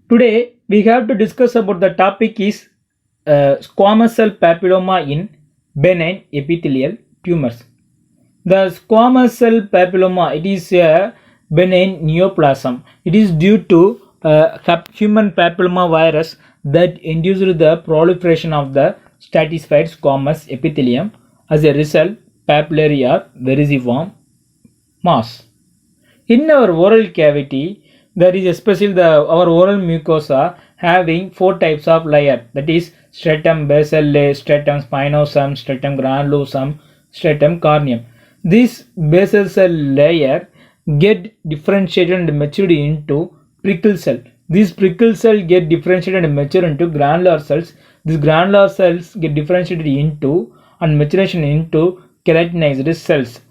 Today we have to discuss about the topic is squamous cell papilloma in benign epithelial tumors. The squamous cell papilloma, it is a benign neoplasm. It is due to human papilloma virus that induced the proliferation of the stratified squamous epithelium. As a result, papillary or vericiform mass. In our oral cavity, there is especially our oral mucosa having four types of layer, that is stratum basale, stratum spinosum, stratum granulosum, stratum corneum. This basal cell layer get differentiated and matured into prickle cell. These prickle cell get differentiated and mature into granular cells. These granular cells get differentiated into and maturation into keratinized cells.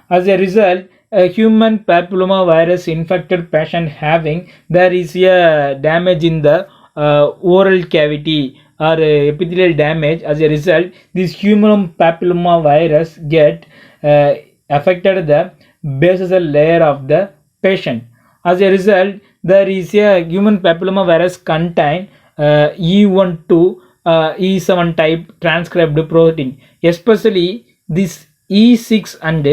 As a result, a human papilloma virus infected patient having there is a damage in the oral cavity or epithelial damage. As a result, this human papilloma virus get affected the basal layer of the patient. As a result, there is a human papilloma virus contain E1 to E7 type transcribed protein, especially this E6 and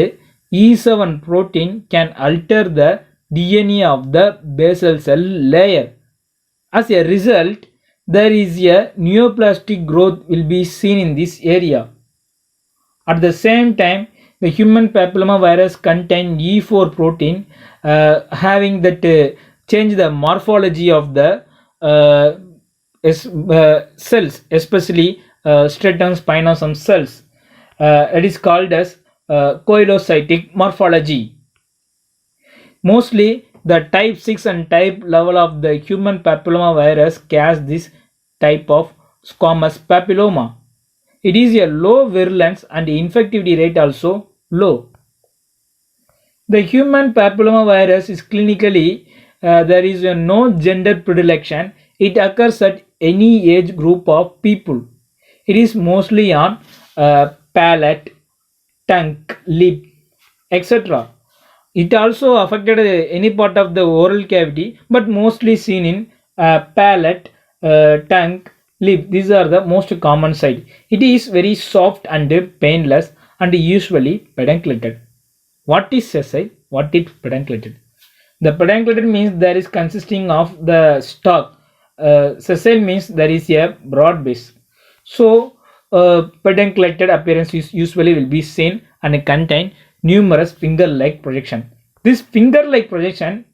E7 protein can alter the DNA of the basal cell layer. As a result, there is a neoplastic growth will be seen in this area. At the same time, the human papilloma virus contain E4 protein having that change the morphology of the cells, especially stratum spinosum cells. It is called as coelocytic morphology. Mostly the type 6 and type level of the human papilloma virus carries this type of squamous papilloma. It is a low virulence and infectivity rate also low. The human papilloma virus is clinically there is no gender predilection. It occurs at any age group of people. It is mostly on palate, tongue, lip, etc. It also affected any part of the oral cavity, but mostly seen in palate, tongue, lip. These are the most common side. It is very soft and painless and usually pedunculated. What is sessile? What is pedunculated? The pedunculated means there is consisting of the stalk. Sessile means there is a broad base. So pedunculated appearance is usually will be seen and contain numerous finger-like projection. This finger-like projection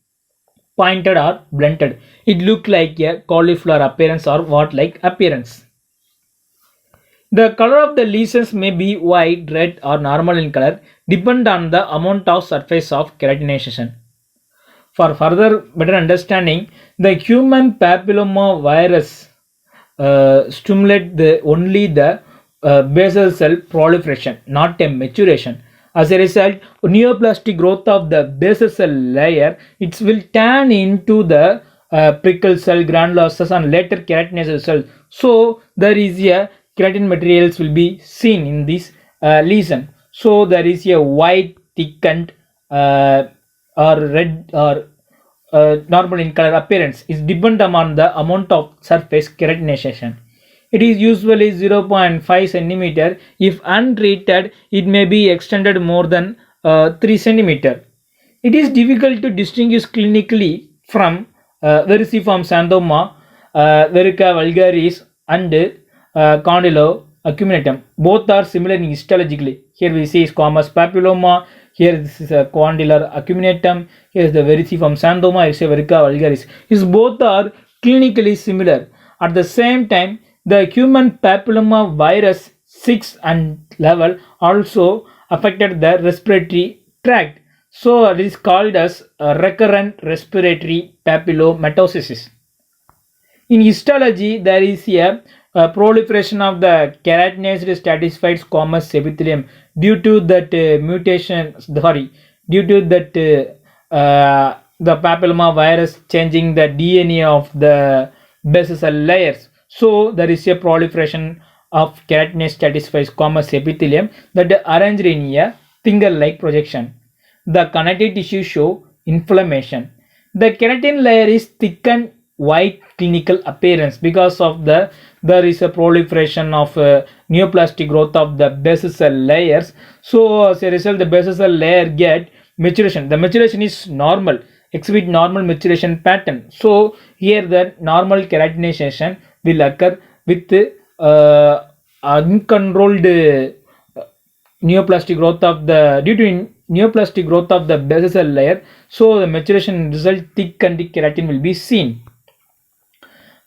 pointed or blunted. It look like a cauliflower appearance or what-like appearance. The color of the lesions may be white, red or normal in color, depend on the amount of surface of keratinization. For further better understanding, the human papilloma virus stimulate only the basal cell proliferation, not a maturation. As a result, neoplastic growth of the basal cell layer, it will turn into the prickle cell, granular cells and later keratinized cells. So there is a keratin materials will be seen in this lesion. So there is a white thickened or red or normal in color appearance is depend upon the amount of surface keratinization. It is usually 0.5 centimeter. If untreated, it may be extended more than 3 centimeter. It is difficult to distinguish clinically from vericiform xanthoma, Verruca vulgaris, and Condylo acuminatum. Both are similar in histologically. Here we see squamous papilloma. Here this is a condylar acuminatum. Here is the vericiform xanthoma. Here is a Verruca vulgaris. These both are clinically similar. At the same time, the human papilloma virus 6 and level also affected the respiratory tract. So it is called as recurrent respiratory papillomatosis. In histology, there is a proliferation of the keratinized stratified squamous epithelium due to that due to that the papilloma virus changing the DNA of the basal cell layers. So there is a proliferation of keratinized stratified squamous epithelium that are arranged in a finger-like projection. The connective tissue show inflammation. The keratin layer is thick and white clinical appearance because of there is a proliferation of neoplastic growth of the basal cell layers. So as a result, the basal cell layer get maturation. The maturation is normal, exhibit normal maturation pattern. So here the normal keratinization will occur with uncontrolled neoplastic growth of the due to neoplastic growth of the basal cell layer. So the maturation result thick and keratin will be seen.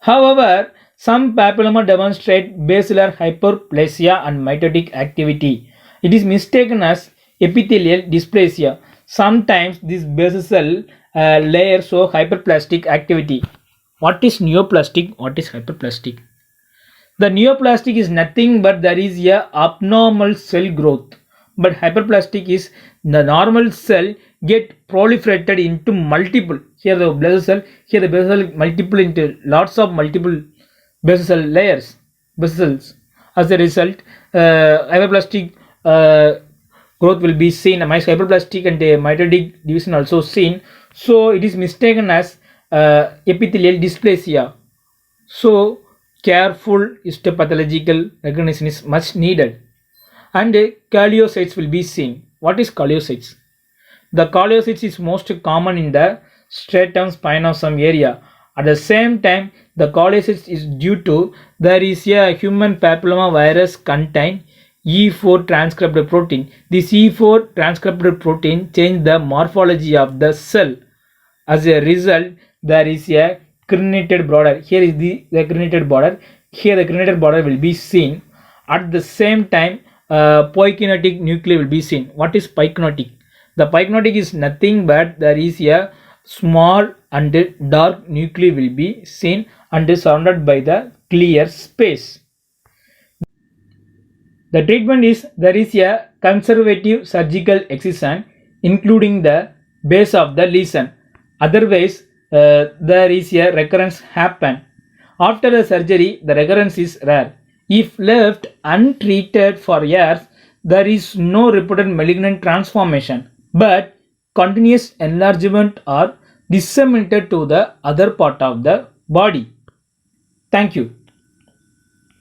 However, some papilloma demonstrate basilar hyperplasia and mitotic activity. It is mistaken as epithelial dysplasia. Sometimes this basal cell layer show hyperplastic activity. What is neoplastic? What is hyperplastic? The neoplastic is nothing but there is a abnormal cell growth. But hyperplastic is the normal cell get proliferated into multiple. Here the basal cell, here the basal cell multiple into lots of multiple basal cell layers, basal cells. As a result, hyperplastic growth will be seen. Hyperplastic and mitotic division also seen. So it is mistaken as epithelial dysplasia. So careful histopathological recognition is much needed. And calliocytes will be seen. What is calliocytes? The calliocytes is most common in the stratum spinosum area. At the same time, the calliocytes is due to there is a human papilloma virus contain E4 transcribed protein. This E4 transcribed protein change the morphology of the cell. As a result, there is a crenulated border. Here is the crenulated border. Here the crenulated border will be seen. At the same time, poikinetic nuclei will be seen. What is poikinetic? The poikinetic is nothing but there is a small and dark nuclei will be seen and surrounded by the clear space. The treatment is there is a conservative surgical excision including the base of the lesion. Otherwise, there is a recurrence happen. After the surgery, the recurrence is rare. If left untreated for years, there is no reported malignant transformation, but continuous enlargement or disseminated to the other part of the body. Thank you.